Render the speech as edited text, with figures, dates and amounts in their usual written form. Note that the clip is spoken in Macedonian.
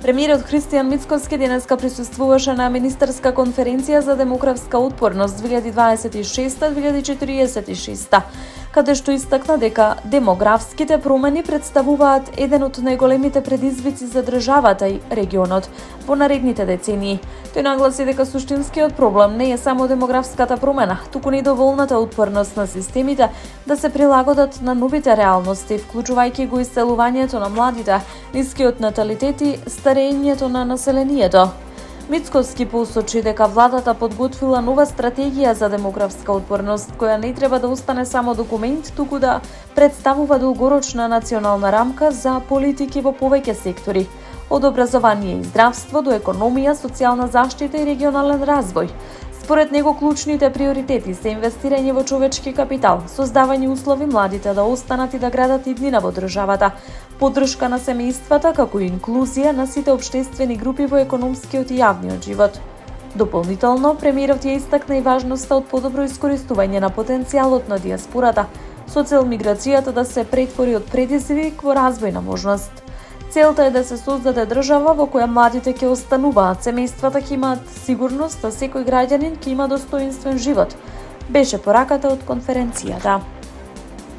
Премиерот Христијан Мицкоски денеска присуствуваше на министерска конференција за демографска отпорност 2026-2046, каде што истакна дека демографските промени представуваат еден од најголемите предизвици за државата и регионот во наредните децении. Тој нагласи дека суштинскиот проблем не е само демографската промена, туку недоволната отпорност на системите да се прилагодат на новите реалности, вклучувајќи го иселувањето на младите, нискиот наталитет и старењето на населението. Мицкоски посочи дека владата подготвила нова стратегија за демографска отпорност, која не треба да остане само документ, туку да представува долгорочна национална рамка за политики во повеќе сектори, од образование и здравство до економија, социјална заштита и регионален развој. Според него клучните приоритети се инвестирање во човечки капитал, создавање услови младите да останат и да градат иднина во државата, поддршка на семејствата како и инклузија на сите општествени групи во економскиот и јавниот живот. Дополнително, премиерот ја истакна и важноста од подобро искористување на потенцијалот на дијаспората, со цел миграцијата да се претвори од предизвик во развојна можност. Целта е да се создаде држава во која младите ќе остануваат, семејствата ќе имаат сигурност, а секој граѓанин ќе има достоинствен живот, беше пораката од конференцијата.